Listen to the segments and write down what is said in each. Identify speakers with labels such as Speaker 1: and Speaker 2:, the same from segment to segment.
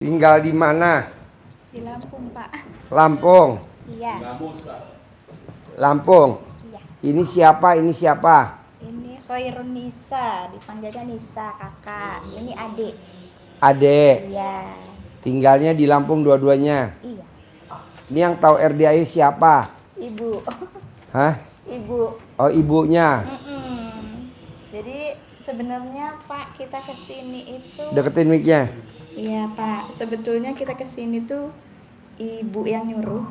Speaker 1: Tinggal di mana?
Speaker 2: Di Lampung, Pak.
Speaker 1: Lampung.
Speaker 2: Iya.
Speaker 1: Lampung.
Speaker 2: Iya.
Speaker 1: Ini siapa? Ini siapa?
Speaker 2: Ini Khairun Nisa, dipanggilnya Nisa, kakak. Ini adik.
Speaker 1: Adek.
Speaker 2: Iya.
Speaker 1: Tinggalnya di Lampung dua-duanya.
Speaker 2: Iya.
Speaker 1: Ini yang tahu RDAI siapa?
Speaker 2: Ibu.
Speaker 1: Hah?
Speaker 2: Ibu.
Speaker 1: Oh, ibunya.
Speaker 2: Jadi sebenarnya Pak, kita kesini itu.
Speaker 1: Deketin mic-nya.
Speaker 2: Iya Pak, sebetulnya kita kesini tuh ibu yang nyuruh.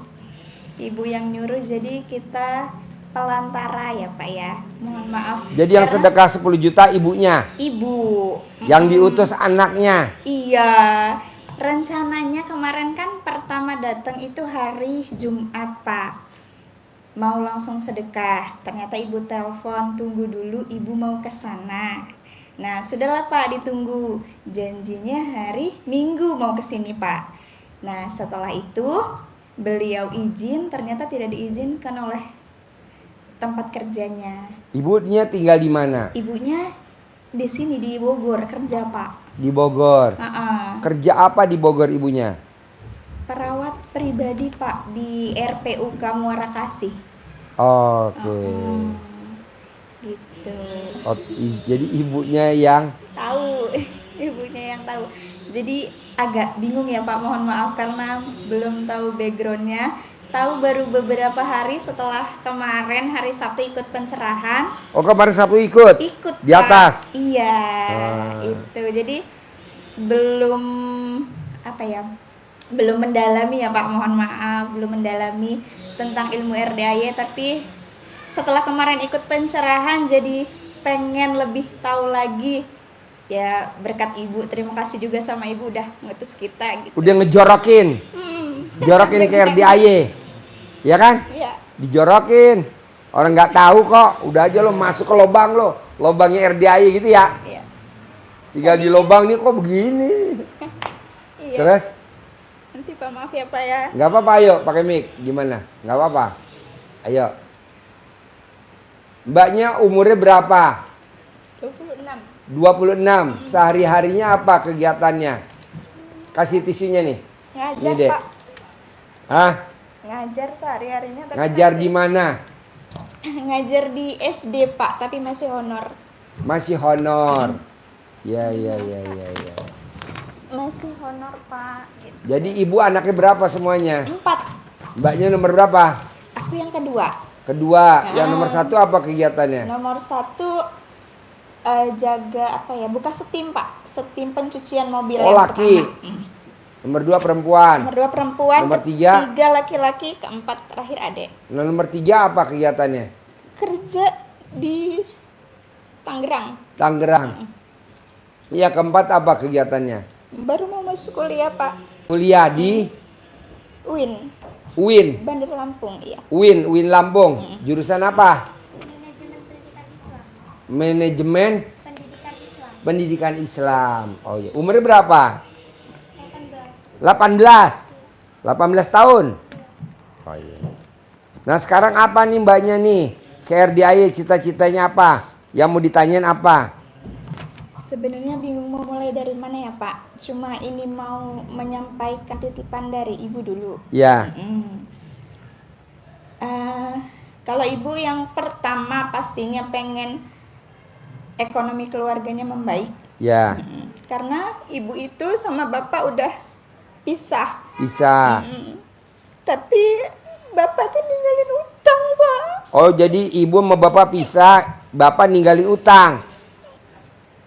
Speaker 2: Ibu yang nyuruh, jadi kita pelantara ya Pak ya. Mohon maaf.
Speaker 1: Jadi yang sedekah 10 juta ibunya.
Speaker 2: Ibu.
Speaker 1: Yang diutus anaknya.
Speaker 2: Iya. Rencananya kemarin kan pertama datang itu hari Jumat Pak. Mau langsung sedekah. Ternyata ibu telepon, tunggu dulu, ibu mau ke sana. Nah, sudahlah Pak, ditunggu. Janjinya hari Minggu mau ke sini Pak. Nah, setelah itu beliau izin, ternyata tidak diizinkan oleh tempat kerjanya.
Speaker 1: Ibunya tinggal di mana?
Speaker 2: Ibunya di sini di Bogor kerja Pak.
Speaker 1: Di Bogor. Kerja apa di Bogor ibunya?
Speaker 2: Perawat pribadi Pak di RPUK Muara Kasih.
Speaker 1: Oke.
Speaker 2: Gitu.
Speaker 1: Oh, jadi ibunya yang
Speaker 2: Tahu, ibunya yang tahu. Jadi agak bingung ya Pak, mohon maaf karena belum tahu backgroundnya. Tahu baru beberapa hari setelah kemarin hari Sabtu ikut pencerahan.
Speaker 1: Oh, kemarin Sabtu ikut?
Speaker 2: Ikut
Speaker 1: di atas?
Speaker 2: Pak. Iya, itu. Jadi belum apa ya? Belum mendalami ya Pak, mohon maaf, belum mendalami tentang ilmu RDAY, tapi setelah kemarin ikut pencerahan jadi pengen lebih tahu lagi. Ya berkat ibu, terima kasih juga sama ibu udah ngutus kita gitu.
Speaker 1: Udah ngejorokin. Jorokin ke RDAY. Ya kan?
Speaker 2: Iya.
Speaker 1: Dijorokin. Orang nggak tahu kok, udah aja lo masuk ke lobang lo. Lobangnya RDAY gitu ya.
Speaker 2: Iya.
Speaker 1: Tinggal di lobang nih kok begini.
Speaker 2: Iya.
Speaker 1: Terus?
Speaker 2: Nanti Pak maaf ya Pak ya.
Speaker 1: Nggak apa-apa, ayo pakai mic. Gimana? Nggak apa-apa. Ayo. Mbaknya umurnya berapa?
Speaker 2: 26.
Speaker 1: 26. Sehari-harinya apa kegiatannya? Kasih tisunya nih.
Speaker 2: Ngajar
Speaker 1: Ini deh.
Speaker 2: Pak.
Speaker 1: Hah?
Speaker 2: Ngajar sehari-harinya tapi
Speaker 1: Ngajar
Speaker 2: masih-
Speaker 1: di mana?
Speaker 2: Ngajar di SD Pak, tapi masih honor.
Speaker 1: Masih honor. Ya.
Speaker 2: Masih honor Pak. Gitu.
Speaker 1: Jadi ibu anaknya berapa semuanya?
Speaker 2: 4.
Speaker 1: Mbaknya nomor berapa?
Speaker 2: Aku yang kedua.
Speaker 1: Kedua. Yang nomor 1 apa kegiatannya?
Speaker 2: Nomor 1 jaga apa ya? Buka setim Pak, setim pencucian mobil.
Speaker 1: Oh,
Speaker 2: yang
Speaker 1: laki.
Speaker 2: pertama.
Speaker 1: Nomor 2 perempuan.
Speaker 2: Nomor 2 perempuan.
Speaker 1: Nomor 3?
Speaker 2: Ketiga laki-laki. Keempat terakhir adek.
Speaker 1: Nah, nomor 3 apa kegiatannya?
Speaker 2: Kerja di Tangerang.
Speaker 1: Tangerang. Iya, keempat apa kegiatannya?
Speaker 2: Baru mau masuk kuliah Pak.
Speaker 1: Kuliah di
Speaker 2: UIN,
Speaker 1: UIN.
Speaker 2: Bandar Lampung, iya.
Speaker 1: UIN Lampung. Jurusan apa?
Speaker 2: Manajemen Pendidikan Islam.
Speaker 1: Manajemen
Speaker 2: Pendidikan Islam.
Speaker 1: Pendidikan Islam. Oh iya. Umurnya berapa?
Speaker 2: 18.
Speaker 1: 18 tahun. Oh iya. Nah, sekarang apa nih mbaknya nih? Ke RDAY cita-citanya apa? Yang mau ditanyain apa?
Speaker 2: Sebenarnya bingung mau mulai dari mana ya Pak. Cuma ini mau menyampaikan titipan dari ibu dulu.
Speaker 1: Ya.
Speaker 2: Kalau ibu yang pertama pastinya pengen ekonomi keluarganya membaik.
Speaker 1: Ya.
Speaker 2: Karena ibu itu sama bapak udah pisah.
Speaker 1: Bisa.
Speaker 2: Tapi bapak tuh ninggalin utang Pak.
Speaker 1: Oh, jadi ibu sama bapak pisah, bapak ninggalin utang.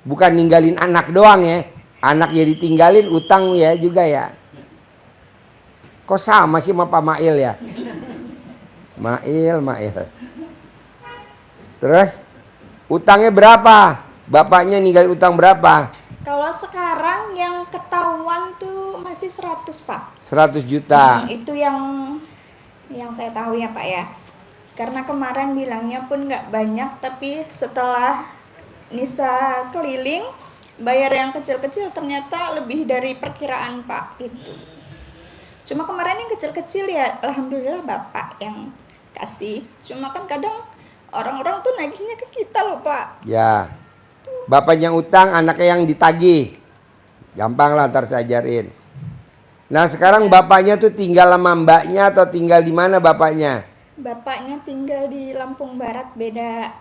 Speaker 1: Bukan ninggalin anak doang ya. Anak ya ditinggalin, utang ya juga ya. Kok sama sih sama Pak Mail ya? Mail. Terus utangnya berapa? Bapaknya ninggalin utang berapa?
Speaker 2: Kalau sekarang yang ketahuan tuh masih 100 Pak.
Speaker 1: 100 juta.
Speaker 2: Itu yang saya tahu ya Pak ya. Karena kemarin bilangnya pun nggak banyak, tapi setelah Nisa keliling bayar yang kecil-kecil ternyata lebih dari perkiraan Pak itu. Cuma kemarin yang kecil-kecil ya alhamdulillah bapak yang kasih. Cuma kan kadang orang-orang tuh nagihnya ke kita loh Pak.
Speaker 1: Ya. Bapaknya utang, anaknya yang ditagih. Gampang lah, ntar saya ajarin. Nah sekarang bapaknya tuh tinggal sama mbaknya atau tinggal di mana bapaknya?
Speaker 2: Bapaknya tinggal di Lampung Barat, beda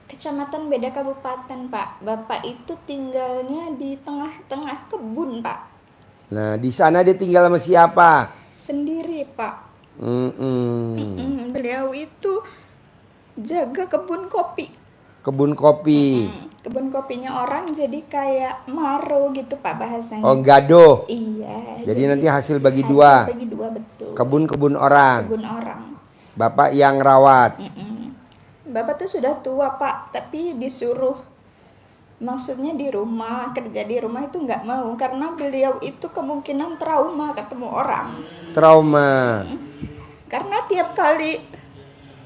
Speaker 2: kecamatan, beda kabupaten, Pak. Bapak itu tinggalnya di tengah-tengah kebun, Pak.
Speaker 1: Nah di sana dia tinggal sama siapa?
Speaker 2: Sendiri, Pak.
Speaker 1: Mm-mm.
Speaker 2: Beliau itu jaga kebun kopi.
Speaker 1: Kebun kopi.
Speaker 2: Kebun kopinya orang jadi kayak maro gitu, Pak, bahasanya.
Speaker 1: Oh gado.
Speaker 2: Iya.
Speaker 1: Jadi nanti hasil bagi
Speaker 2: hasil
Speaker 1: dua.
Speaker 2: bagi dua, betul.
Speaker 1: Kebun-kebun orang.
Speaker 2: Kebun orang.
Speaker 1: Bapak yang rawat.
Speaker 2: Bapak tuh sudah tua, Pak, tapi disuruh, maksudnya di rumah, kerja di rumah itu nggak mau karena beliau itu kemungkinan trauma ketemu orang.
Speaker 1: Trauma.
Speaker 2: Karena tiap kali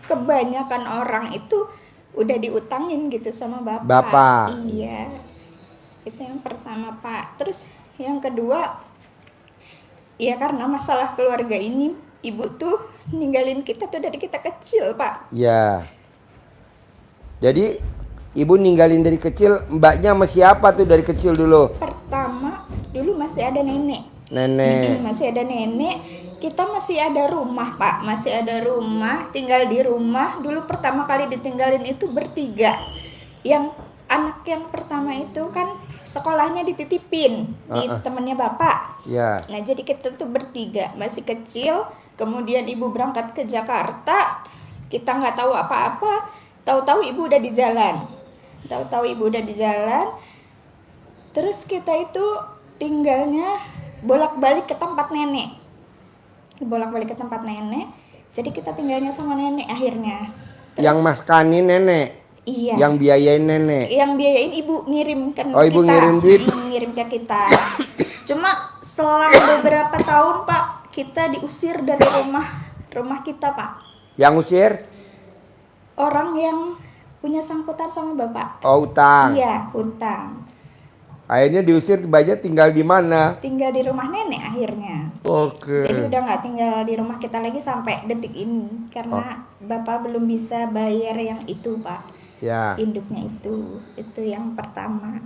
Speaker 2: kebanyakan orang itu udah diutangin gitu sama bapak. Iya. Itu yang pertama, Pak. Terus yang kedua, ya karena masalah keluarga ini, ibu tuh ninggalin kita tuh dari kita kecil, Pak.
Speaker 1: Ya. Jadi ibu ninggalin dari kecil, mbaknya sama siapa tuh dari kecil dulu?
Speaker 2: Pertama, dulu masih ada nenek.
Speaker 1: Nenek.
Speaker 2: Masih ada nenek. Kita masih ada rumah, Pak. Masih ada rumah, tinggal di rumah. Dulu pertama kali ditinggalin itu bertiga. Yang anak yang pertama itu kan sekolahnya dititipin di temennya bapak.
Speaker 1: Ya.
Speaker 2: Nah, jadi kita tuh bertiga, masih kecil. Kemudian ibu berangkat ke Jakarta. Kita nggak tahu apa-apa. Tahu-tahu ibu udah di jalan. Terus kita itu tinggalnya bolak-balik ke tempat nenek. Jadi kita tinggalnya sama nenek akhirnya. Terus,
Speaker 1: Yang maskanin nenek.
Speaker 2: iya.
Speaker 1: Yang biayain nenek.
Speaker 2: Yang biayain ibu ngirimkan
Speaker 1: Oh,
Speaker 2: ke
Speaker 1: ibu
Speaker 2: kita.
Speaker 1: ngirim duit.
Speaker 2: Ngirim ke kita. Cuma selang beberapa tahun, Pak, kita diusir dari rumah kita, Pak.
Speaker 1: Yang usir?
Speaker 2: Orang yang punya sangkutan sama bapak.
Speaker 1: Oh, utang.
Speaker 2: Iya, hutang.
Speaker 1: Akhirnya diusir, mbaknya tinggal di mana?
Speaker 2: Tinggal di rumah nenek akhirnya.
Speaker 1: Oke.
Speaker 2: Jadi udah nggak tinggal di rumah kita lagi sampai detik ini karena bapak belum bisa bayar yang itu, Pak.
Speaker 1: Ya.
Speaker 2: Induknya itu yang pertama.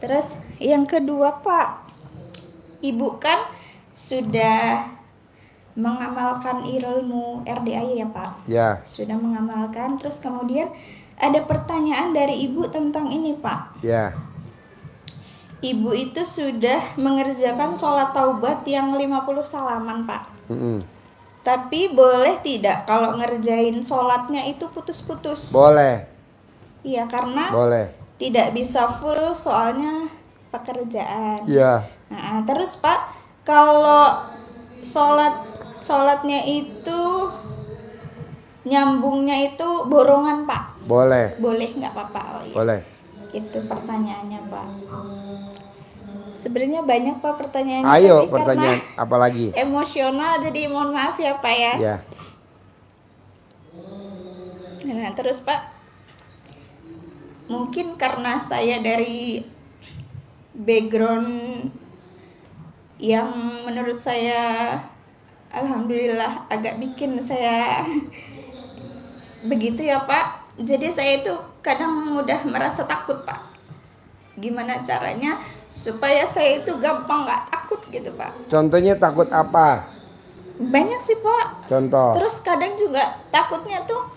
Speaker 2: Terus yang kedua, Pak, ibu kan sudah mengamalkan ilmu RDAY ya, Pak.
Speaker 1: Ya.
Speaker 2: Sudah mengamalkan. Terus kemudian ada pertanyaan dari ibu tentang ini, Pak.
Speaker 1: Ya.
Speaker 2: Ibu itu sudah mengerjakan sholat taubat yang 50 salaman, Pak. Tapi boleh tidak kalau ngerjain sholatnya itu putus-putus?
Speaker 1: Boleh.
Speaker 2: Iya, karena
Speaker 1: Boleh.
Speaker 2: tidak bisa full soalnya pekerjaan.
Speaker 1: Ya.
Speaker 2: Nah, terus Pak, kalau sholatnya itu nyambungnya itu borongan, Pak.
Speaker 1: Boleh.
Speaker 2: Boleh nggak, Pak? Oh, iya.
Speaker 1: Boleh.
Speaker 2: Itu pertanyaannya, Pak. Sebenarnya banyak, Pak, pertanyaannya.
Speaker 1: Ayo
Speaker 2: tapi
Speaker 1: pertanyaan
Speaker 2: karena
Speaker 1: apa lagi?
Speaker 2: emosional, jadi mohon maaf ya, Pak ya.
Speaker 1: Ya.
Speaker 2: Nah, terus Pak, mungkin karena saya dari background yang menurut saya alhamdulillah agak bikin saya begitu ya, Pak. Jadi saya itu kadang mudah merasa takut, Pak. Gimana caranya supaya saya itu gampang nggak takut gitu, Pak?
Speaker 1: Contohnya takut apa?
Speaker 2: Banyak sih, Pak.
Speaker 1: Contoh.
Speaker 2: Terus kadang juga takutnya tuh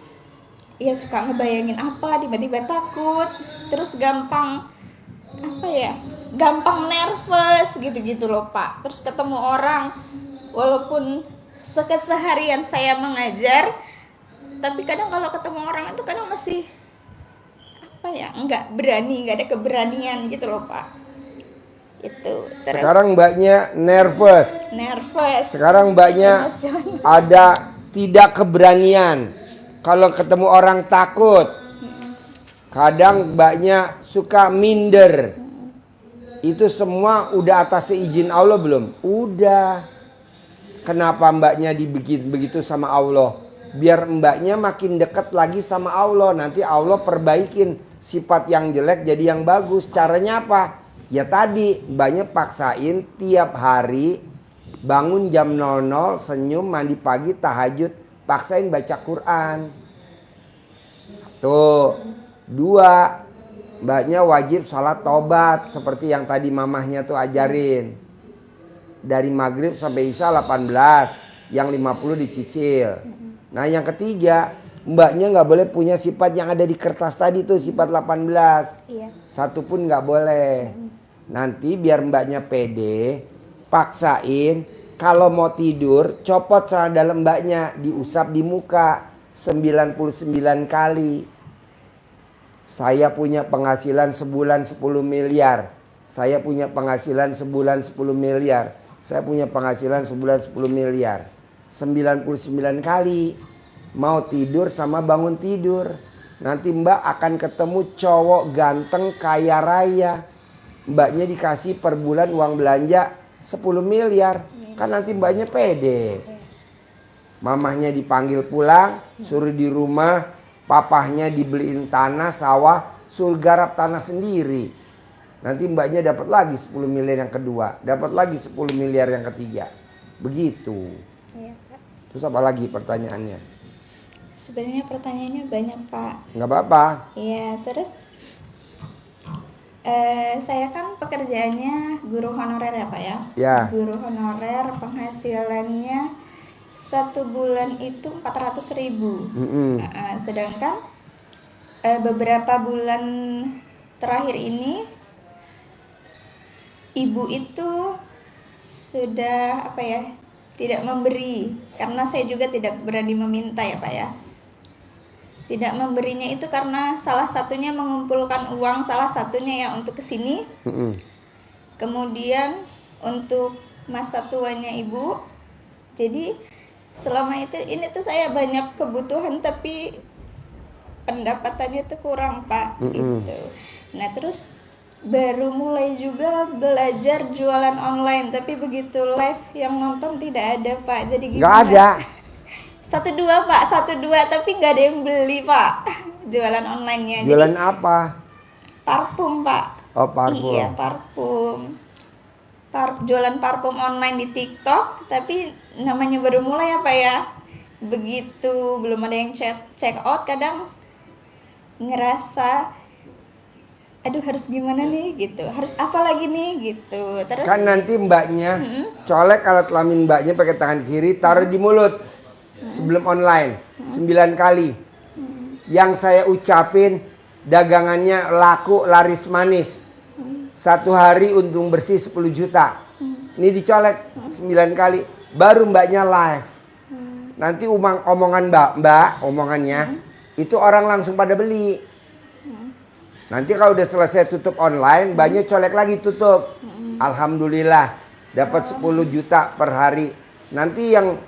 Speaker 2: ya suka ngebayangin apa, tiba-tiba takut. Terus gampang gampang nervous gitu-gitu loh, Pak. Terus ketemu orang, walaupun keseharian saya mengajar, tapi kadang kalau ketemu orang itu kadang masih nggak berani, nggak ada keberanian gitu loh, Pak. Itu. Terus
Speaker 1: Sekarang mbaknya nervous. Sekarang mbaknya
Speaker 2: emosional.
Speaker 1: ada tidak keberanian. Kalau ketemu orang takut. Kadang mbaknya suka minder. Itu semua udah atas izin Allah belum? Udah. Kenapa mbaknya dibikin begitu sama Allah? Biar mbaknya makin dekat lagi sama Allah. Nanti Allah perbaikin sifat yang jelek jadi yang bagus. Caranya apa? Ya tadi mbaknya paksain tiap hari bangun jam 00, senyum, mandi pagi, tahajud, paksain baca Quran. 1, 2, mbaknya wajib sholat tobat seperti yang tadi mamahnya tuh ajarin. dari maghrib sampai isya 18, yang 50 dicicil. Nah yang ketiga, mbaknya nggak boleh punya sifat yang ada di kertas tadi tuh, sifat 18.
Speaker 2: Iya.
Speaker 1: Satu pun nggak boleh. Nanti biar mbaknya pede, paksain kalau mau tidur copot celana dalam mbaknya, diusap di muka 99 kali. Saya punya penghasilan sebulan 10 miliar. Saya punya penghasilan sebulan 10 miliar. Saya punya penghasilan sebulan 10 miliar. 99 kali. Mau tidur sama bangun tidur. Nanti mbak akan ketemu cowok ganteng kaya raya. Mbaknya dikasih per bulan uang belanja 10 miliar. Kan nanti mbaknya pede. Mamahnya dipanggil pulang, suruh di rumah. Papahnya dibeliin tanah, sawah, suruh garap tanah sendiri. Nanti mbaknya dapat lagi 10 miliar yang kedua. Dapat lagi 10 miliar yang ketiga. Begitu.
Speaker 2: Iya, Pak.
Speaker 1: Terus apa lagi pertanyaannya?
Speaker 2: Sebenarnya pertanyaannya banyak, Pak.
Speaker 1: Nggak apa-apa.
Speaker 2: Iya, terus saya kan pekerjaannya guru honorer ya, Pak ya?
Speaker 1: Ya.
Speaker 2: Guru honorer penghasilannya 1 bulan itu 400.000. Sedangkan beberapa bulan terakhir ini ibu itu sudah tidak memberi, karena saya juga tidak berani meminta ya Pak ya. Tidak memberinya itu karena salah satunya mengumpulkan uang, salah satunya ya untuk kesini. Kemudian untuk masa tuanya ibu. Jadi selama itu ini tuh saya banyak kebutuhan tapi pendapatannya tuh kurang Pak gitu. Nah terus baru mulai juga belajar jualan online, tapi begitu live yang nonton tidak ada Pak. Jadi gimana?
Speaker 1: Nggak ada.
Speaker 2: 1-2 Pak, 1-2 tapi nggak ada yang beli Pak jualan online-nya.
Speaker 1: Jualan
Speaker 2: jadi,
Speaker 1: apa?
Speaker 2: parfum Pak.
Speaker 1: Oh parfum.
Speaker 2: Iya parfum. Jualan parfum online di TikTok, tapi namanya baru mulai apa ya, begitu belum ada yang check out kadang ngerasa aduh harus gimana nih gitu, harus apa lagi nih gitu. Terus
Speaker 1: Kan nanti mbaknya colek alat kelamin mbaknya pakai tangan kiri, taruh di mulut sebelum online 9 kali. Yang saya ucapin dagangannya laku laris manis. 1 hari untung bersih 10 juta. Ini dicolek 9 kali. Baru mbaknya live. Nanti omongan mbak omongannya itu orang langsung pada beli. Nanti kalau udah selesai tutup online, mbaknya colek lagi tutup. Alhamdulillah dapat 10 juta per hari. Nanti yang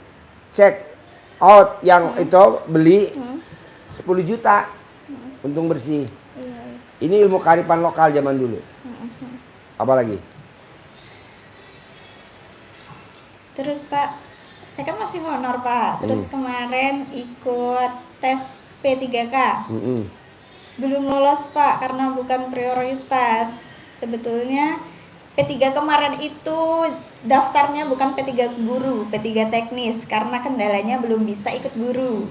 Speaker 1: check out yang itu beli 10 juta untung bersih. Ini ilmu kearifan lokal zaman dulu. Apa lagi?
Speaker 2: terus Pak, saya kan masih honor Pak. Terus kemarin ikut tes P3K. Belum lolos Pak karena bukan prioritas. Sebetulnya P3 kemarin itu daftarnya bukan P3 guru, P3 teknis karena kendalanya belum bisa ikut guru.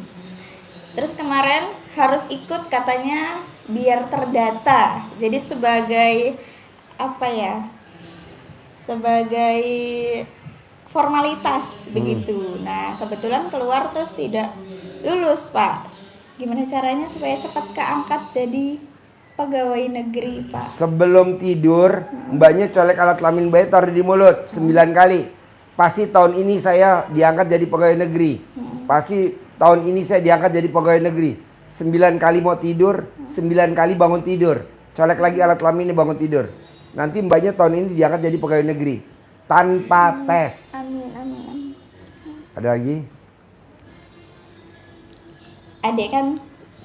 Speaker 2: Terus kemarin harus ikut katanya biar terdata. Jadi sebagai sebagai formalitas begitu. Nah, kebetulan keluar terus tidak lulus, Pak. Gimana caranya supaya cepat keangkat jadi pegawai negeri, Pak?
Speaker 1: Sebelum tidur, mbaknya colek alat kelamin bayi taruh di mulut 9 kali. Pasti tahun ini saya diangkat jadi pegawai negeri. Pasti tahun ini saya diangkat jadi pegawai negeri. 9 kali mau tidur, 9 kali bangun tidur. Colek lagi alat kelaminnya bangun tidur. Nanti mbaknya tahun ini diangkat jadi pegawai negeri. Tanpa tes.
Speaker 2: Amin, amin, amin.
Speaker 1: Ada lagi?
Speaker 2: Adik kan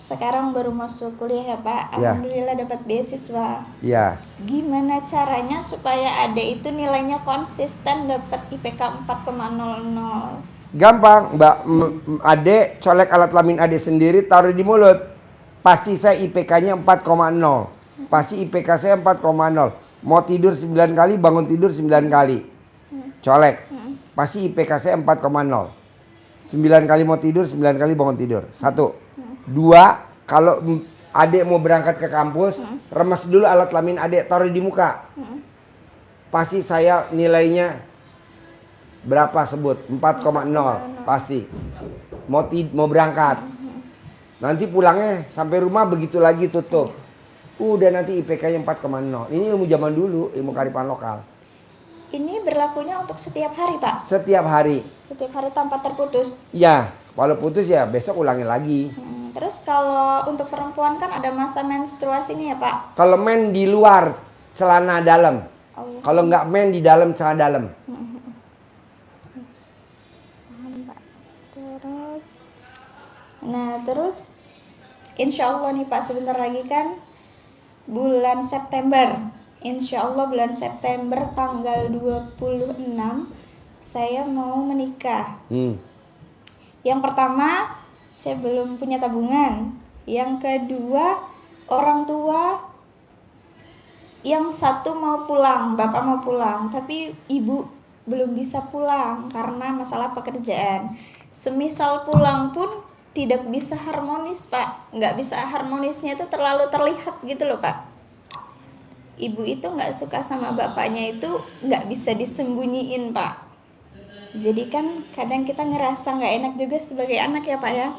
Speaker 2: sekarang baru masuk kuliah ya Pak.
Speaker 1: Ya.
Speaker 2: Alhamdulillah dapat beasiswa.
Speaker 1: Iya.
Speaker 2: Gimana caranya supaya adik itu nilainya konsisten dapat IPK 4,00?
Speaker 1: Gampang, Mbak Ade colek alat kelamin Ade sendiri taruh di mulut. Pasti saya IPK-nya 4,0. Pasti IPK saya 4,0. Mau tidur 9 kali, bangun tidur 9 kali. Colek. Pasti IPK saya 4,0. 9 kali mau tidur, 9 kali bangun tidur. 1. 2, kalau Adek mau berangkat ke kampus, remes dulu alat kelamin Adek, taruh di muka. Pasti saya nilainya Berapa sebut? 4,0 pasti. Mau berangkat. Nanti pulangnya sampai rumah begitu lagi tutup. Udah nanti IPK-nya 4,0. Ini ilmu zaman dulu, ilmu kearifan lokal.
Speaker 2: Ini berlakunya untuk setiap hari, Pak?
Speaker 1: Setiap hari.
Speaker 2: Setiap hari tanpa terputus?
Speaker 1: Ya, kalau putus ya besok ulangi lagi.
Speaker 2: Terus kalau untuk perempuan kan ada masa menstruasinya ya, Pak?
Speaker 1: Kalau men di luar celana dalam.
Speaker 2: Oh, iya.
Speaker 1: Kalau nggak men di dalam celana dalam.
Speaker 2: Paham, Pak. Terus insya Allah nih Pak, sebentar lagi kan bulan September. Insya Allah bulan September tanggal 26 saya mau menikah. Yang pertama, saya belum punya tabungan. Yang kedua, orang tua yang satu mau pulang, bapak mau pulang, tapi ibu belum bisa pulang karena masalah pekerjaan. Semisal pulang pun tidak bisa harmonis, Pak. Nggak bisa harmonisnya itu terlalu terlihat gitu loh, Pak. Ibu itu nggak suka sama bapaknya itu nggak bisa disembunyiin, Pak. Jadi kan kadang kita ngerasa nggak enak juga sebagai anak ya, Pak ya.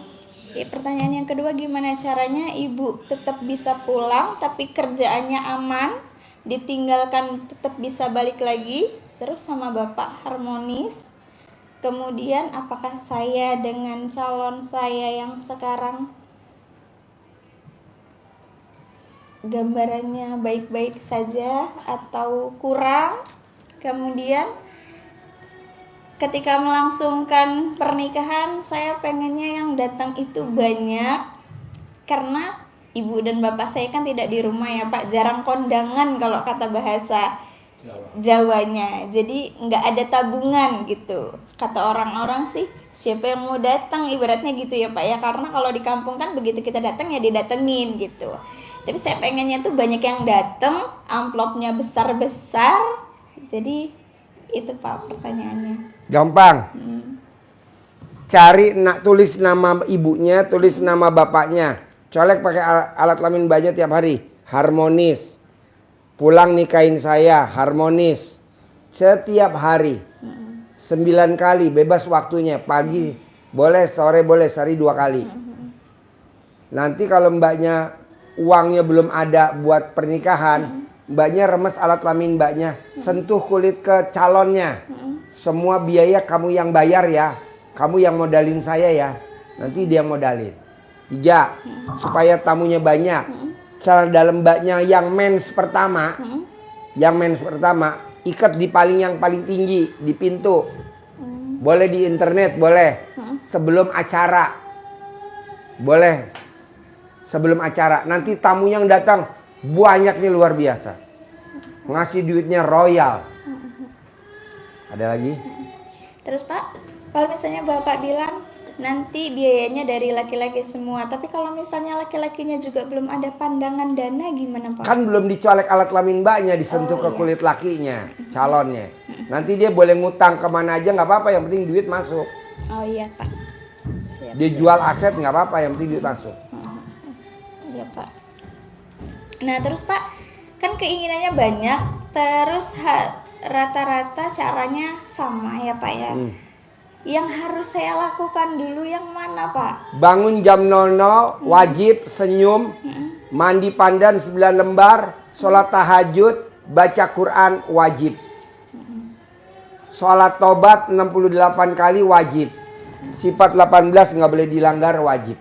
Speaker 2: Pertanyaan yang kedua, gimana caranya ibu tetap bisa pulang tapi kerjaannya aman, ditinggalkan tetap bisa balik lagi, terus sama bapak harmonis. Kemudian apakah saya dengan calon saya yang sekarang gambarannya baik-baik saja atau kurang? Kemudian ketika melangsungkan pernikahan, saya pengennya yang datang itu banyak karena ibu dan bapak saya kan tidak di rumah ya Pak, jarang kondangan kalau kata bahasa Jawanya. Jadi nggak ada tabungan gitu. Kata orang-orang sih, siapa yang mau datang ibaratnya gitu ya Pak ya, karena kalau di kampung kan begitu kita datang ya didatengin gitu. Tapi saya pengennya tuh banyak yang datang, amplopnya besar-besar. Jadi itu Pak pertanyaannya.
Speaker 1: Gampang. Cari tulis nama ibunya, tulis nama bapaknya. Colek pakai alat kelamin baja tiap hari. Harmonis. Pulang nikahin saya, harmonis. Setiap hari. 9 kali, bebas waktunya. Pagi boleh, sore boleh, sehari 2 kali. Nanti kalau mbaknya uangnya belum ada buat pernikahan, mbaknya remes alat kelamin mbaknya, sentuh kulit ke calonnya. Semua biaya kamu yang bayar ya. Kamu yang modalin saya ya. Nanti dia modalin. 3, supaya tamunya banyak. Cara dalam mbaknya yang mens pertama, ikat di yang paling tinggi di pintu. Boleh di internet, boleh. Sebelum acara. Boleh. Sebelum acara. Nanti tamu yang datang banyak nih luar biasa. Ngasih duitnya royal. Ada lagi?
Speaker 2: Terus Pak, kalau misalnya Bapak bilang nanti biayanya dari laki-laki semua, tapi kalau misalnya laki-lakinya juga belum ada pandangan dana gimana Pak?
Speaker 1: Kan belum dicolek alat kelamin mbaknya, disentuh ke kulit lakinya, calonnya. Nanti dia boleh ngutang kemana aja nggak apa-apa, yang penting duit masuk.
Speaker 2: Oh iya Pak. Siap,
Speaker 1: dia jual aset nggak apa-apa, yang penting duit masuk.
Speaker 2: Iya Pak. Nah terus Pak, kan keinginannya banyak, terus rata-rata caranya sama ya Pak ya. Yang harus saya lakukan dulu yang mana Pak?
Speaker 1: Bangun jam 00, wajib senyum, mandi pandan 9 lembar, sholat tahajud, baca Quran wajib. Sholat tobat 68 kali wajib. Sifat 18 nggak boleh dilanggar wajib.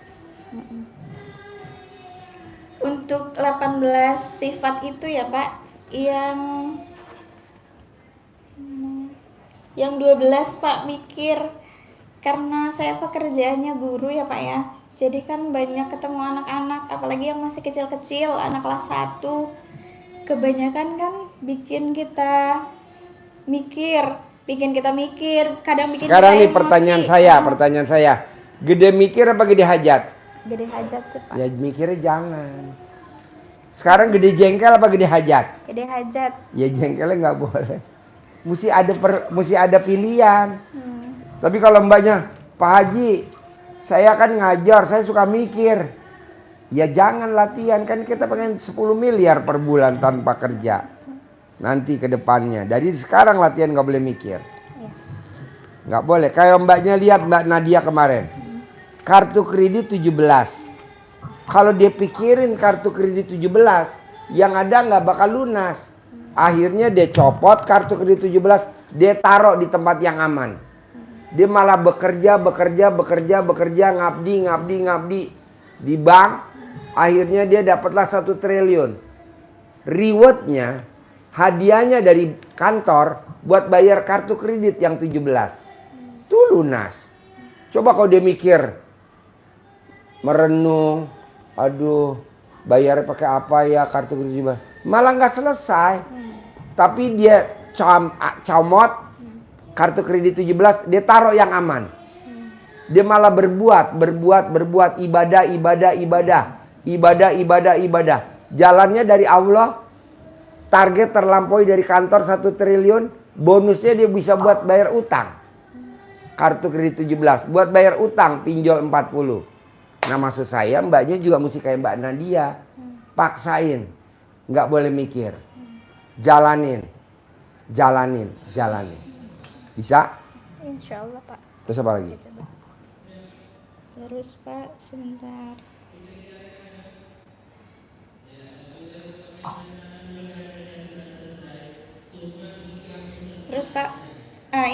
Speaker 2: Untuk 18 sifat itu ya Pak, yang 12 Pak mikir, karena saya pekerjaannya guru ya Pak ya. Jadi kan banyak ketemu anak-anak, apalagi yang masih kecil-kecil, anak kelas 1. Kebanyakan kan bikin kita mikir, kadang bikin
Speaker 1: Sekarang
Speaker 2: kita
Speaker 1: nih pertanyaan saya. Gede mikir apa gede hajat?
Speaker 2: Gede hajat sih Pak.
Speaker 1: Ya mikirnya jangan. Sekarang gede jengkel apa gede hajat?
Speaker 2: Gede hajat.
Speaker 1: Ya jengkelnya nggak boleh. Mesti ada pilihan. Tapi kalau mbaknya, Pak Haji, saya kan ngajar, saya suka mikir. Ya jangan latihan, kan kita pengen 10 miliar per bulan tanpa kerja. Nanti ke depannya. Dari sekarang latihan nggak boleh mikir. Nggak boleh. Kayak mbaknya lihat Mbak Nadia kemarin. Kartu kredit 17. Kalau dia pikirin kartu kredit 17, yang ada nggak bakal lunas. Akhirnya dia copot kartu kredit 17, dia taruh di tempat yang aman. Dia malah bekerja, ngabdi di bank. Akhirnya dia dapatlah 1 triliun. Rewardnya, hadiahnya dari kantor buat bayar kartu kredit yang 17. Itu lunas. Coba kalau dia mikir, merenung, aduh bayarnya pakai apa ya kartu kredit, malah nggak selesai. Tapi dia comot kartu kredit 17, dia taruh yang aman. Dia malah berbuat ibadah. Jalannya dari Allah, target terlampaui dari kantor 1 triliun, bonusnya dia bisa buat bayar utang. Kartu kredit 17 buat bayar utang, pinjol 40. Nah maksud saya mbaknya juga mesti kayak Mbak Nadia. Paksain. Nggak boleh mikir. Jalanin. Bisa?
Speaker 2: Insya Allah Pak.
Speaker 1: Terus apa lagi?
Speaker 2: Coba. Terus Pak, sebentar. Terus Pak,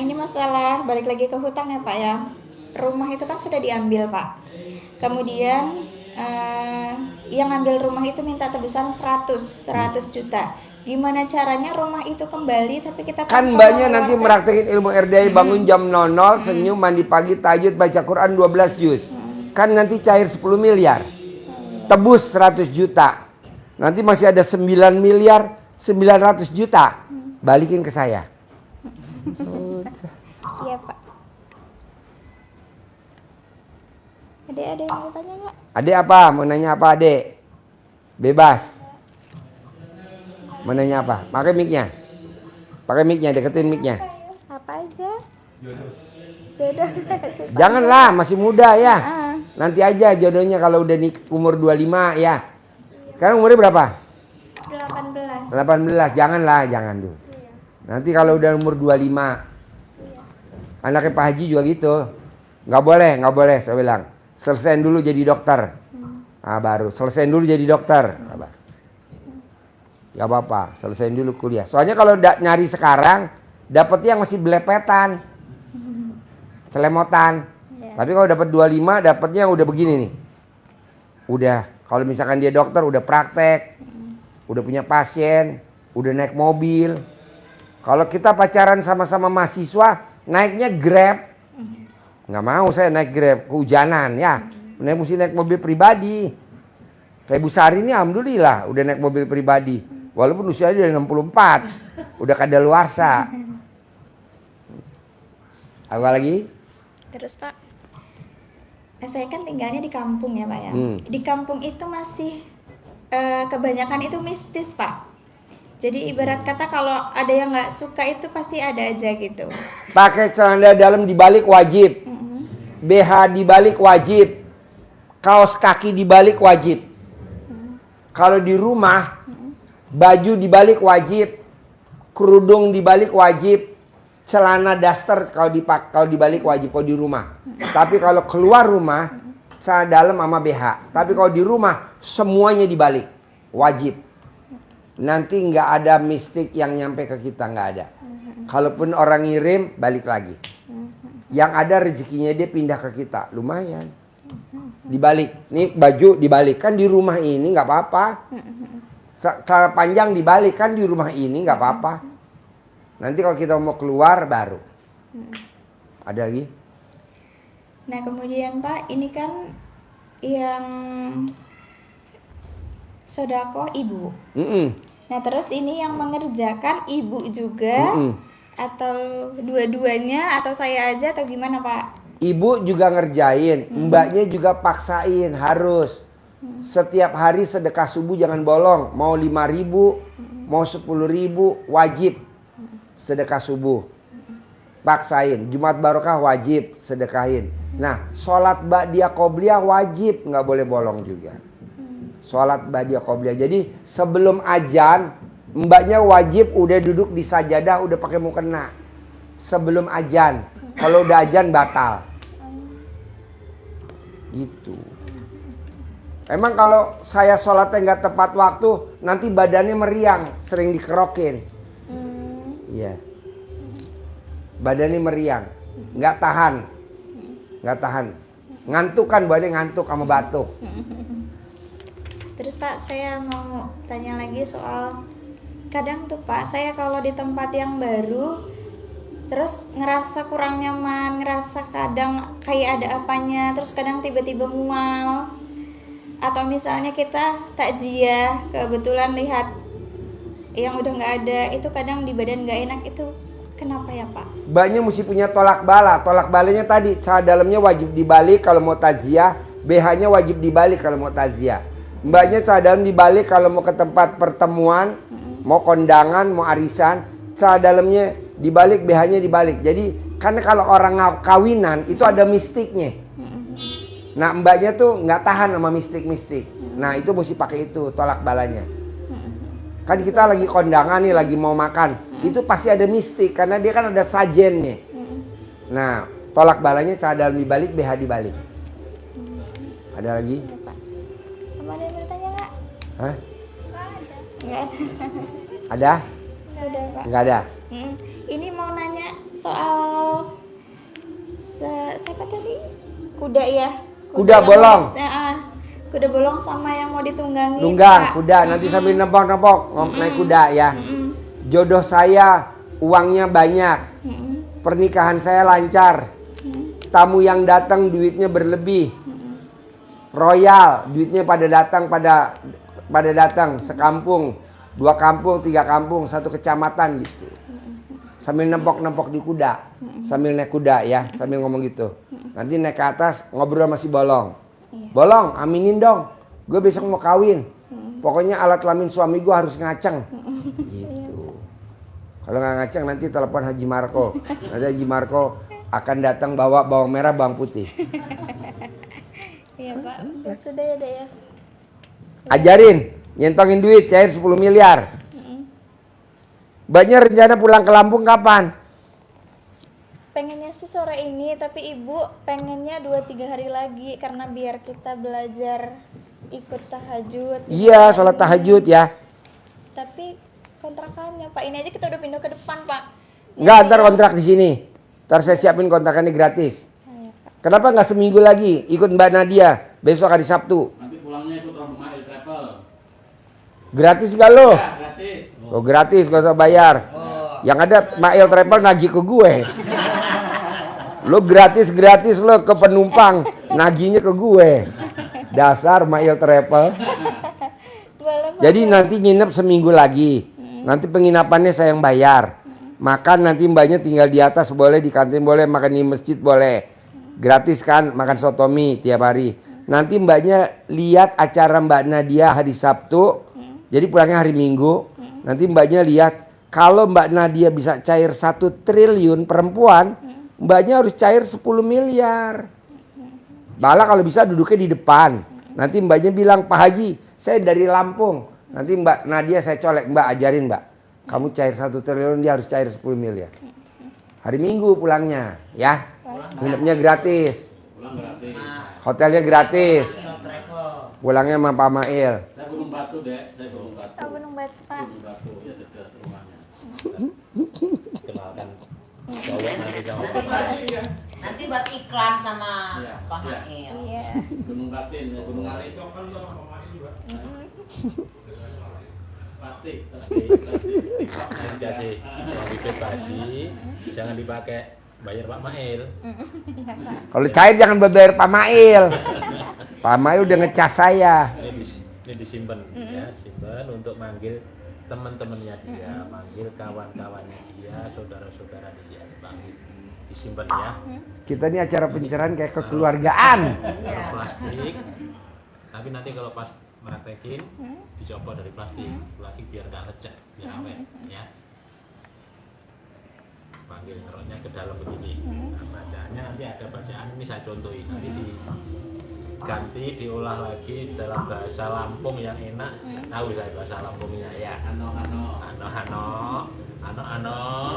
Speaker 2: ini masalah balik lagi ke hutang ya Pak ya. Rumah itu kan sudah diambil Pak. Kemudian yang ngambil rumah itu minta tebusan 100 juta. Gimana caranya rumah itu kembali tapi kita
Speaker 1: kan mbaknya nanti meraktekin ilmu RDI, bangun jam 00, senyum, mandi pagi, tahajud, baca Quran 12 juz. Kan nanti cair 10 miliar. Tebus 100 juta. Nanti masih ada 9 miliar 900 juta. Balikin ke saya.
Speaker 2: Iya Pak. Ada yang mau tanya nggak?
Speaker 1: Adek apa? Mau nanya apa adek? Bebas. Mau nanya apa? Pakai mic-nya. Pakai mic-nya, deketin mic-nya.
Speaker 2: Apa aja? Jodoh.
Speaker 1: Janganlah, masih muda ya. Nanti aja jodohnya kalau udah umur 25 ya. Sekarang umurnya berapa? 18. Janganlah, jangan dulu. Nanti kalau udah umur 25. Anaknya Pak Haji juga gitu. Nggak boleh saya bilang. Selesaiin dulu jadi dokter. Baru selesaiin dulu jadi dokter. Gak apa-apa, selesaiin dulu kuliah. Soalnya kalau nyari sekarang, dapetnya yang masih belepetan, celemotan. Tapi kalau dapat 25, dapetnya yang udah begini nih. Udah, kalau misalkan dia dokter, udah praktek, udah punya pasien, udah naik mobil. Kalau kita pacaran sama-sama mahasiswa, naiknya Grab. Nggak mau saya naik Grab, kehujanan ya. Mesti naik mobil pribadi. Kayak Bu Sari ini alhamdulillah udah naik mobil pribadi. Walaupun usianya udah 64. Udah kadaluarsa. Apa lagi?
Speaker 2: Terus Pak, saya kan tinggalnya di kampung ya Pak ya. Di kampung itu masih kebanyakan itu mistis Pak. Jadi ibarat kata kalau ada yang nggak suka itu pasti ada aja gitu.
Speaker 1: Pakai celana dalam dibalik wajib. BH dibalik wajib. Kaos kaki dibalik wajib. Kalau di rumah, baju dibalik wajib, kerudung dibalik wajib, celana daster kalau dibalik wajib kalau di rumah. Tapi kalau keluar rumah, celana dalam sama BH. Tapi kalau di rumah semuanya dibalik, wajib. Nanti nggak ada mistik yang nyampe ke kita, nggak ada. Kalaupun orang ngirim, balik lagi. Yang ada rezekinya dia pindah ke kita, lumayan. Dibalik, nih baju dibalik kan di rumah ini nggak apa-apa. Celana panjang dibalik kan di rumah ini nggak apa-apa. Nanti kalau kita mau keluar baru. Ada lagi?
Speaker 2: Nah kemudian Pak, ini kan yang sodako ibu. Nah terus ini yang mengerjakan ibu juga atau dua-duanya atau saya aja atau gimana Pak?
Speaker 1: Ibu juga ngerjain, mbaknya juga paksain harus. Setiap hari sedekah subuh jangan bolong. Mau 5.000, mau 10.000 wajib sedekah subuh. Paksain. Jumat barokah wajib sedekahin. Nah, sholat ba'diyah qobliyah wajib, nggak boleh bolong juga. Sholat ba'diyah qobliyah. Jadi sebelum azan, mbaknya wajib udah duduk di sajadah, udah pakai mukena. Sebelum azan, Kalau udah azan batal. Gitu. Emang kalau saya sholatnya nggak tepat waktu, nanti badannya meriang, sering dikerokin. Iya. Badannya meriang, nggak tahan. Ngantuk kan, badannya ngantuk sama batuk.
Speaker 2: Terus Pak, saya mau tanya lagi soal kadang tuh Pak, saya kalau di tempat yang baru terus ngerasa kurang nyaman, ngerasa kadang kayak ada apanya, terus kadang tiba-tiba mual. Atau misalnya kita takziah, kebetulan lihat yang udah nggak ada, itu kadang di badan nggak enak, itu kenapa ya Pak?
Speaker 1: Mbaknya mesti punya tolak bala. Tolak balanya tadi, celana dalamnya wajib dibalik kalau mau takziah, BH-nya wajib dibalik kalau mau takziah. Mbaknya celana dalam dibalik kalau mau ke tempat pertemuan, mau kondangan, mau arisan, celana dalamnya dibalik, BH-nya dibalik. Jadi karena kalau orang kawinan itu ada mistiknya. Nah mbaknya tuh nggak tahan sama mistik-mistik. Nah itu mesti pakai itu tolak balanya. Kan kita lagi kondangan nih, lagi mau makan, itu pasti ada mistik karena dia kan ada sajennya. Nah tolak balanya celana dalam dibalik, BH dibalik. Ada lagi?
Speaker 2: Ya, Pak. Kamu ada yang bertanya nggak?
Speaker 1: Hah?
Speaker 2: Nggak ada.
Speaker 1: Ada?
Speaker 2: Sudah Pak.
Speaker 1: Nggak ada?
Speaker 2: Ini mau nanya soal siapa tadi? Kuda ya?
Speaker 1: Kuda
Speaker 2: yang
Speaker 1: bolong.
Speaker 2: Kuda bolong sama yang mau ditunggangi.
Speaker 1: Tunggang,
Speaker 2: Pak.
Speaker 1: kuda, nanti sambil nempok-nempok naik kuda ya. Jodoh saya, uangnya banyak. Pernikahan saya lancar. Tamu yang datang duitnya berlebih. Royal, duitnya pada datang sekampung, 2 kampung, 3 kampung, 1 kecamatan gitu. Sambil nempok-nempok di kuda, sambil naik kuda ya, sambil ngomong gitu. Nanti naik ke atas ngobrol sama si Bolong. Bolong, aminin dong, gue besok mau kawin. Pokoknya alat kelamin suami gue harus ngaceng. Gitu. Kalau nggak ngaceng nanti telepon Haji Marco. Nanti Haji Marco akan datang bawa bawang merah, bawang putih.
Speaker 2: Iya Pak, sudah ya deh ya.
Speaker 1: Ajarin, nyentongin duit, cair 10 miliar. Mbaknya rencana pulang ke Lampung kapan?
Speaker 2: Pengennya sih sore ini, tapi ibu pengennya 2-3 hari lagi karena biar kita belajar ikut tahajud.
Speaker 1: Iya, sholat tahajud ya.
Speaker 2: Tapi kontrakannya Pak, ini aja kita udah pindah ke depan Pak.
Speaker 1: Enggak, ntar kontrak di sini. Ntar saya siapin kontrakannya gratis.
Speaker 2: Iya, Pak.
Speaker 1: Kenapa nggak seminggu lagi ikut Mbak Nadia besok hari Sabtu?
Speaker 3: Nanti pulangnya ikut Rombongan Mail Travel.
Speaker 1: Gratis gak lo?
Speaker 3: Ya, gratis.
Speaker 1: Oh gratis, gak usah bayar. Yang ada Mail Travel nagih ke gue. Lo gratis lo ke penumpang, nagihnya ke gue. Dasar Mail Travel. Jadi nanti nginep seminggu lagi. Nanti penginapannya saya yang bayar. Makan nanti mbaknya tinggal di atas boleh, di kantin boleh, makan di masjid boleh. Gratis kan, makan sotomi tiap hari. Nanti mbaknya lihat acara Mbak Nadia hari Sabtu. Jadi pulangnya hari Minggu. Nanti mbaknya lihat kalau Mbak Nadia bisa cair 1 triliun perempuan, mbaknya harus cair 10 miliar. Bala kalau bisa duduknya di depan. Nanti mbaknya bilang, Pak Haji, saya dari Lampung. Nanti Mbak Nadia saya colek, Mbak ajarin Mbak. Kamu cair 1 triliun, dia harus cair 10 miliar. Hari Minggu pulangnya, ya. Nginepnya gratis.
Speaker 3: Pulang gratis.
Speaker 1: Hotelnya gratis. Pulangnya sama Pak Mail.
Speaker 3: Saya Gunung Batu, Dek. Saya Gunung Batu.
Speaker 2: Oh, Gunung Batu Pak.
Speaker 3: Gunung Batu, ya dekat rumahnya.
Speaker 4: Kenalkan cowok nanti sama Pak
Speaker 3: Iya.
Speaker 5: Nanti buat iklan sama
Speaker 3: Iya,
Speaker 5: Pak
Speaker 3: iya.
Speaker 5: Mail.
Speaker 2: Iya.
Speaker 3: Gunung Batin, ya Gunung Ari itu kan sama Mail juga. Plastik.
Speaker 4: Nanti kasih uang bebasi, jangan dipakai bayar Pak Mail.
Speaker 1: Kalau cair jangan bayar Pak Mail. Pak Mail udah ngecas saya.
Speaker 4: Ini disimpan ya, simpan untuk manggil teman-temannya dia, manggil kawan-kawannya dia, saudara-saudara dia, panggil, disimpan ya.
Speaker 1: Kita ini acara pencerahan kayak kekeluargaan.
Speaker 4: Taruh plastik. Tapi nanti kalau pas praktekin dicopot dari plastik biar nggak lecek, biar awet ya. Panggil ngeroknya ke dalam begini. Nah, bacaannya nanti ada bacaan ini saya contohin. Nanti diganti, diolah lagi dalam bahasa Lampung yang enak. Nggak tahu saya bahasa Lampungnya ya.
Speaker 3: Ano.
Speaker 4: Ano,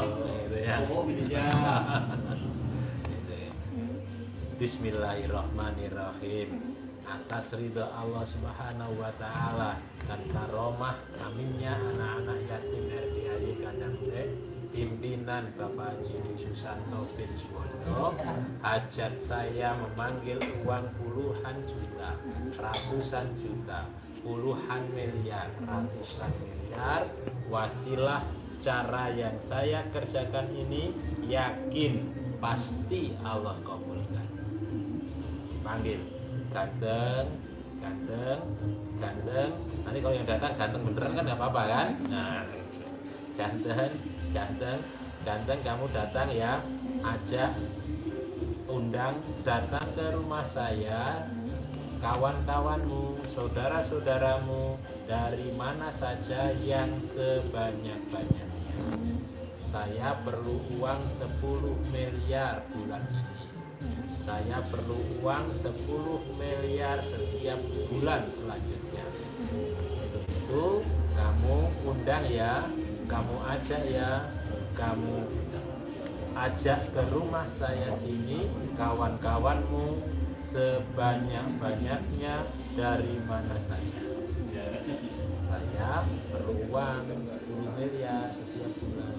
Speaker 4: gitu ya.
Speaker 3: Oh, bisa.
Speaker 4: Bismillahirrahmanirrahim. Atas ridha Allah Subhanahu wa taala dan karomah aminnya anak-anak yatim RDAY Kandang Dek, pimpinan Bapak Haji Susanto bin Suwondo, hajat saya memanggil uang puluhan juta, ratusan juta, puluhan miliar, ratusan miliar. Wasilah cara yang saya kerjakan ini yakin pasti Allah kabulkan. Panggil ganteng, ganteng, ganteng. Nanti kalau yang datang ganteng beneran kan nggak apa-apa kan? Nah, ganteng, ganteng, ganteng, kamu datang ya, ajak, undang, datang ke rumah saya, kawan-kawanmu, saudara-saudaramu, dari mana saja yang sebanyak-banyaknya. Saya perlu uang 10 miliar bulan ini. Saya perlu uang 10 miliar setiap bulan selanjutnya. Itu kamu undang ya, kamu ajak ya, kamu ajak ke rumah saya sini kawan-kawanmu sebanyak-banyaknya dari mana saja. Saya perlu uang 10 miliar setiap bulan.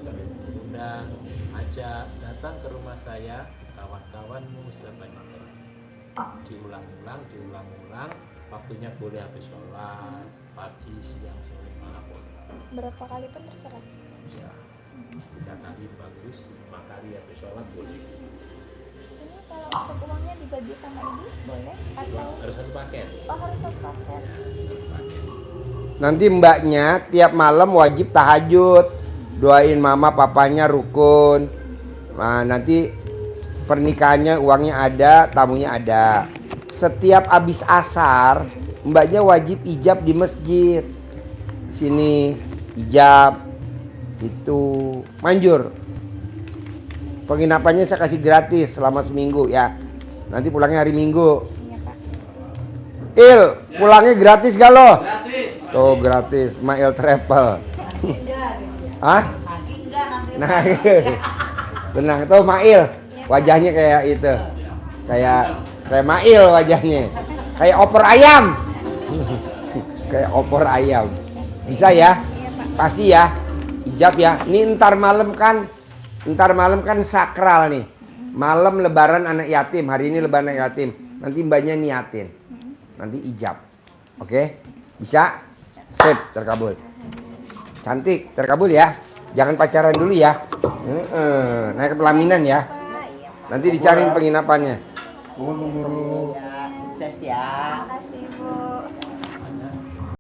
Speaker 4: Undang, ajak, datang ke rumah saya kawan-kawanmu sebanyak-banyaknya. Diulang-ulang, waktunya boleh habis sholat, pagi, siang, sore, malam.
Speaker 2: Berapa kali pun terserah.
Speaker 4: Bisa 3 kali bagus, 5 kali habis sholat boleh.
Speaker 2: Ini kalau untuk uangnya dibagi sama ibu boleh atau
Speaker 4: Harus satu paket.
Speaker 2: harus satu paket?
Speaker 1: Nanti mbaknya tiap malam wajib tahajud, doain mama papanya rukun. Nah, nanti pernikahannya uangnya ada, tamunya ada. Setiap habis asar, mbaknya wajib ijab di masjid. Sini ijab itu manjur. Penginapannya saya kasih gratis selama seminggu ya. Nanti pulangnya hari Minggu.
Speaker 2: Iya Pak.
Speaker 1: Il, pulangnya gratis gak lo?
Speaker 3: Gratis.
Speaker 1: Tuh gratis, Mail Travel. Hah?
Speaker 5: Lagi enggak nanti.
Speaker 1: Nah, tenang tuh Mail, wajahnya kayak itu, kayak Mail wajahnya, kayak opor ayam, kayak opor ayam. Bisa ya? Pasti ya, ijab ya. Ini ntar malam kan sakral nih. Malam lebaran anak yatim, hari ini lebaran anak yatim. Nanti mbaknya niatin, nanti ijab. Oke? Bisa? Sip, terkabul. Cantik, terkabul ya. Jangan pacaran dulu ya. Naik ke pelaminan ya. Nanti dicariin penginapannya.
Speaker 5: Ya, sukses ya.
Speaker 2: Makasih Bu.